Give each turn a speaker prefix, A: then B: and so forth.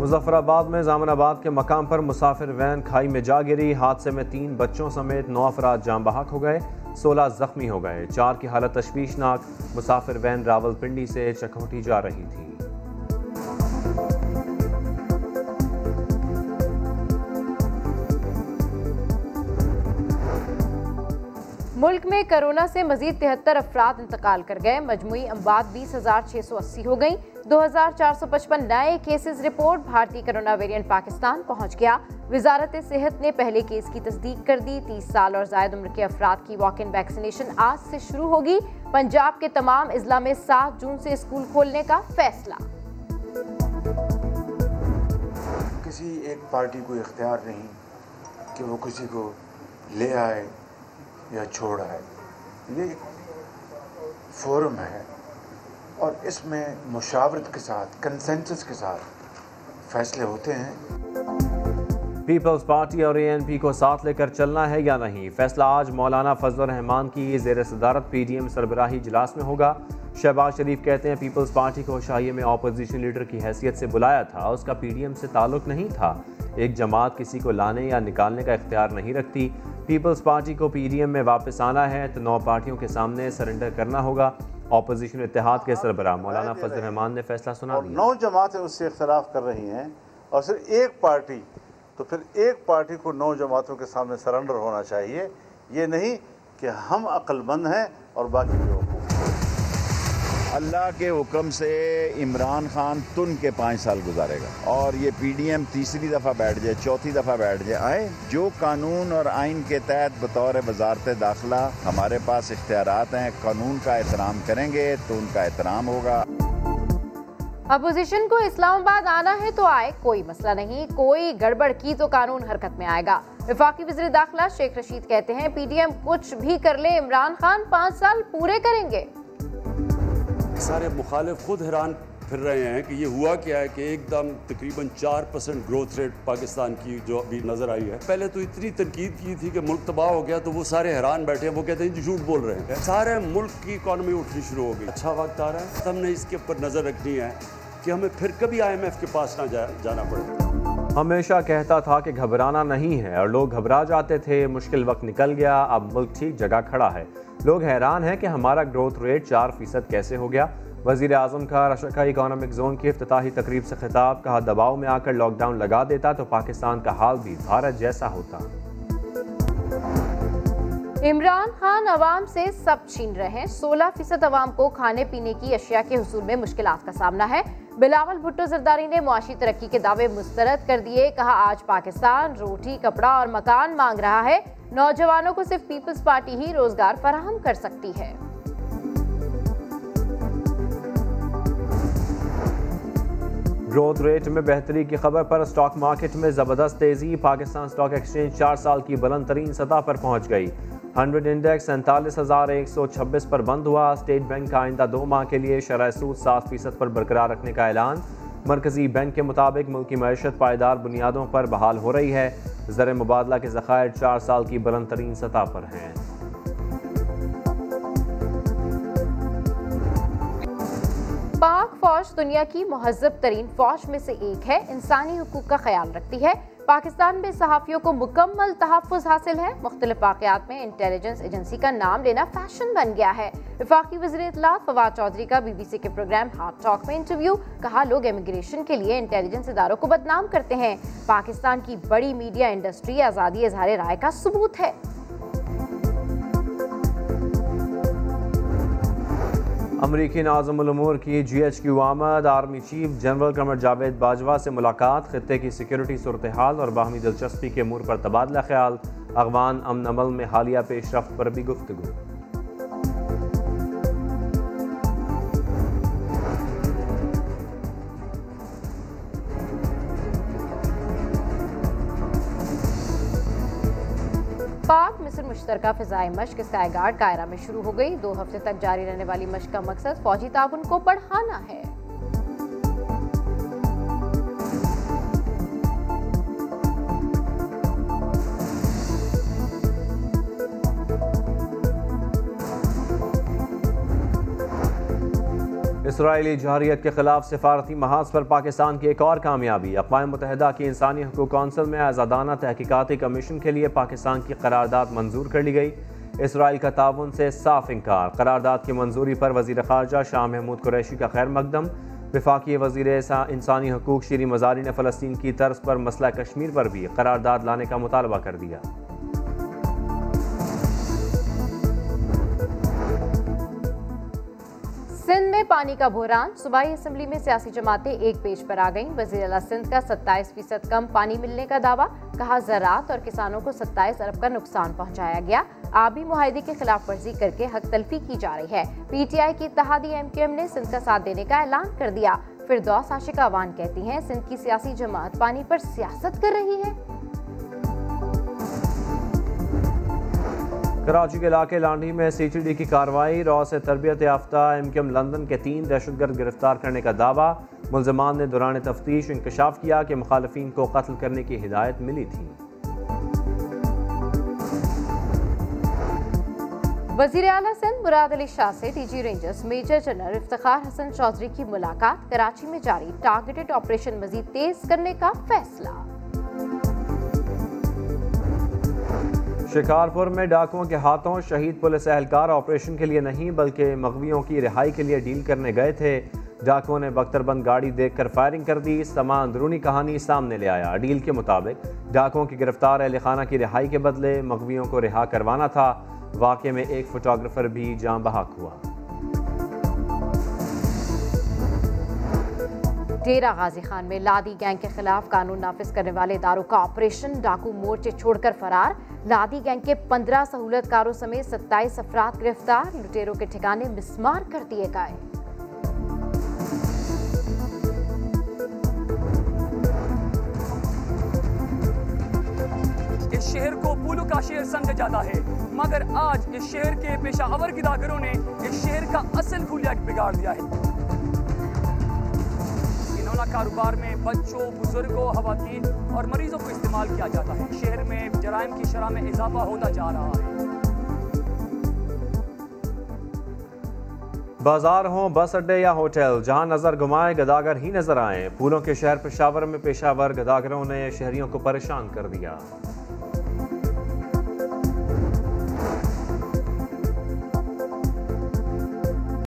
A: मुजफ्फराबाद में जामनाबाद के मकाम पर मुसाफिर वैन खाई में जा गिरी। हादसे में 3 बच्चों समेत 9 अफराद जाम बहक हो गए, 16 जख्मी हो गए। 4 की हालत तशवीशनाक। मुसाफिर वैन रावलपिंडी से चकोटी जा रही थी।
B: मुल्क में कोरोना से मजीद 73 अफराद इंतकाल कर गए। मजमुई अमवात 20,680 हो गई। 2,455 नए केसेस रिपोर्ट। भारतीय कोरोना वेरिएंट पाकिस्तान पहुंच गया। वजारत सेहत ने पहले केस की तस्दीक कर दी। 30 साल और जायद उम्र के अफराद की वॉक इन वैक्सीनेशन आज से शुरू होगी। पंजाब के तमाम अजला में 7 जून से स्कूल खोलने का फैसला।
C: किसी एक पार्टी को इख्तियार नहीं कि वो किसी को ले आए या छोड़ आए। ये एक फोरम है और इसमें मुशावरत के साथ, कंसेंसस के साथ फैसले होते हैं।
A: पीपल्स पार्टी और ANP को साथ लेकर चलना है या नहीं, फैसला आज मौलाना फजल रहमान की ज़ेर सदारत PDM सरबराही इजलास में होगा। शहबाज शरीफ कहते हैं पीपल्स पार्टी को शाहिए में अपोजिशन लीडर की हैसियत से बुलाया था, उसका PDM से ताल्लुक नहीं था। एक जमात किसी को लाने या निकालने का इख्तियार नहीं रखती। पीपल्स पार्टी को PDM में वापस आना है तो 9 पार्टियों के सामने सरेंडर करना होगा। अपोजिशन इत्तेहाद के सरबराह मौलाना फजल रहमान ने फैसला सुना दिया।
D: 9 जमातें उससे इख्तलाफ कर रही हैं और सिर्फ एक पार्टी, तो फिर एक पार्टी को 9 जमातों के सामने सरेंडर होना चाहिए। ये नहीं कि हम अक्लमंद हैं और बाकी बेवकूफ़।
E: अल्लाह के हुक्म से इमरान खान तुन के 5 साल गुजारेगा और ये PDM तीसरी दफ़ा बैठ जाए, चौथी दफ़ा बैठ जाए, आए जो कानून और आइन के तहत बतौर वजारत दाखिला हमारे पास इख्तियारात हैं, कानून का एहतराम करेंगे तो उनका एहतराम होगा।
B: अपोजिशन को इस्लामाबाद आना है तो आए, कोई मसला नहीं। कोई गड़बड़ की तो कानून हरकत में आएगा। वफाकी वज़ीर दाखिला शेख रशीद कहते हैं PDM कुछ भी कर ले, इमरान खान 5 साल पूरे करेंगे।
F: सारे मुखालिफ खुद हैरान फिर रहे हैं कि ये हुआ क्या है कि एकदम तकरीबन 4% ग्रोथ रेट पाकिस्तान की जो अभी नजर आई है। पहले तो इतनी तनकीद की थी कि मुल्क तबाह हो गया, तो वो सारे हैरान बैठे हैं। वो कहते हैं जी झूठ बोल रहे हैं। सारे मुल्क की इकॉनमी उठनी शुरू हो गई। अच्छा वक्त आ रहा है, हमने इसके ऊपर नजर रखनी है कि हमें फिर कभी IMF के पास ना जाना पड़े।
A: हमेशा कहता था कि घबराना नहीं है और लोग घबरा जाते थे। मुश्किल वक्त निकल गया, अब मुल्क ठीक जगह खड़ा है। लोग हैरान हैं कि हमारा ग्रोथ रेट 4% कैसे हो गया। वज़ीर आज़म का रशका इकोनॉमिक जोन की इफ्तिताही तकरीब से खिताब। कहा दबाव में आकर लॉकडाउन लगा देता तो पाकिस्तान का हाल भी भारत जैसा होता।
B: इमरान खान अवाम से सब छीन रहे हैं। 16% अवाम को खाने पीने की अशिया के हुसूल में मुश्किलात का सामना है। बिलावल भुट्टो जरदारी ने मुआशी तरक्की के दावे मुस्तरद कर दिए। कहा आज पाकिस्तान रोटी, कपड़ा और मकान मांग रहा है। नौजवानों को सिर्फ पीपल्स पार्टी ही रोजगार फराहम कर सकती है।
A: ग्रोथ रेट में बेहतरी की खबर पर स्टॉक मार्केट में जबरदस्त तेजी। पाकिस्तान स्टॉक एक्सचेंज 4 साल की बुलंद तरीन सतह पर पहुंच गई। 100 इंडेक्स 47,126 पर बंद हुआ। स्टेट बैंक का आइंदा 2 माह के लिए शरह सूद 7% पर बरकरार रखने का ऐलान। मरकजी बैंक के मुताबिक मुल्क की मईशत पायदार बुनियादों पर बहाल हो रही है। ज़र मुबादला के ज़खायर 4 साल की बुलंद तरीन सतह पर हैं।
B: पाक फौज दुनिया की महज़्ज़ब तरीन फौज में से एक है। इंसानी हुकूक का ख्याल रखती है। पाकिस्तान में सहाफ़ियों को मुकम्मल तहफ़्फ़ुज़ हासिल है। मुख्तलिफ वाक़यात में इंटेलिजेंस एजेंसी का नाम लेना फैशन बन गया है। वफाकी वज़ीर इत्तलात फवाद चौधरी का BBC के प्रोग्राम हाट टॉक में इंटरव्यू। कहा लोग इमिग्रेशन के लिए इंटेलिजेंस इदारों को बदनाम करते हैं। पाकिस्तान की बड़ी मीडिया इंडस्ट्री आज़ादी इज़हार राय का सबूत है।
A: अमरीकी नाज़िमुल उमूर की GHQ आमद। Army chief general Qamar Javed Bajwa से मुलाकात। खित्ते की सिक्योरिटी सूरत हाल और बाहमी दिलचस्पी के अमूर पर तबादला ख्याल। अफ़गान अमन अमल में हालिया पेशरफ्त पर भी गुफ्तगू।
B: पाक मिस्र मुश्तरका फ़िज़ाई मश्क स्काई गार्ड कायरा में शुरू हो गई। 2 हफ्ते तक जारी रहने वाली मश्क का मकसद फौजी ताउन को बढ़ाना है।
A: इसराइली जहरियत के खिलाफ सिफारती महाज पर पाकिस्तान की एक और कामयाबी। अक़वाम मुत्तहिदा की इंसानी हकूक़ कौंसिल में आज़ादाना तहकीकाती कमीशन के लिए पाकिस्तान की करारदाद मंजूर कर ली गई। इसराइल का ताउन से साफ इनकार। करारदाद की मंजूरी पर वज़ीर ख़ारजा शाह महमूद कुरैशी का खैर मकदम। वफाकी वज़ीर इंसानी हकूक़ शीरी मज़ारी ने फ़लस्तीन की तर्ज पर मसला कश्मीर पर भी करारदाद लाने का मुतालबा कर दिया।
B: सिंध में पानी का बहरान। सूबाई असम्बली में सियासी जमातें एक पेज पर आ गईं। वज़ीर आला सिंध का 27% कम पानी मिलने का दावा। कहा ज़राअत और किसानों को 27 अरब का नुकसान पहुंचाया गया। आबी मुआहदे की खिलाफ वर्जी करके हक तलफी की जा रही है। PTI की इत्तेहादी MQM ने सिंध का साथ देने का ऐलान कर दिया। फिरदौस आशिका अवान कहती हैं सिंध की सियासी जमात पानी पर सियासत कर रही है।
A: कराची के इलाके लांडी में CTD की कार्रवाई। रॉ से तरबियत याफ्ता MQM लंदन के 3 दहशतगर्द गिरफ्तार करने का दावा। मुल्ज़िमान ने दौरान तफ्तीश इंकशाफ किया कि मुखालिफिन को कत्ल करने की हिदायत मिली थी।
B: वज़ीर आला सिंध मुराद अली शाह से DG Rangers major general Iftikhar Hasan Chaudhry की मुलाकात। कराची में जारी टारगेटेड ऑपरेशन मजीद तेज करने का फैसला।
A: शिकारपुर में डाकुओं के हाथों शहीद पुलिस एहलकार ऑपरेशन के लिए नहीं बल्कि मगवियों की रिहाई के लिए डील करने गए थे। डाकुओं ने बख्तरबंद गाड़ी देखकर फायरिंग कर दी। समा अंदरूनी कहानी सामने ले आया। डील के मुताबिक डाकुओं की गिरफ्तार अहल खाना की रिहाई के बदले मगवियों को रिहा करवाना था। वाक़े में एक फोटोग्राफर भी जान बहक हुआ।
B: डेरा गाजी खान में लादी गैंग के खिलाफ कानून नाफिज करने वाले इदारों का ऑपरेशन। डाकू मोर्चे छोड़कर फरार। लादी गैंग के 15 सहूलतकारों समेत 27 अफराद गिरफ्तार। लुटेरों के ठिकाने मिस्मार कर दिए गए।
G: इस शहर को फूलों का शहर समझा जाता है, मगर आज इस शहर के पेशावर गिदागरों ने इस शहर का असल हुलिया बिगाड़ दिया है। कारोबार में बच्चों, बुजुर्गों, खवातीन और मरीजों को इस्तेमाल किया जाता है। शहर में जराइम की शरह में इजाफा होता जा रहा है।
A: बाजार हो, बस अड्डे या होटल, जहां नजर घुमाए गदागर ही नजर आए। फूलों के शहर पेशावर में पेशावर गदागरों ने शहरियों को परेशान कर दिया।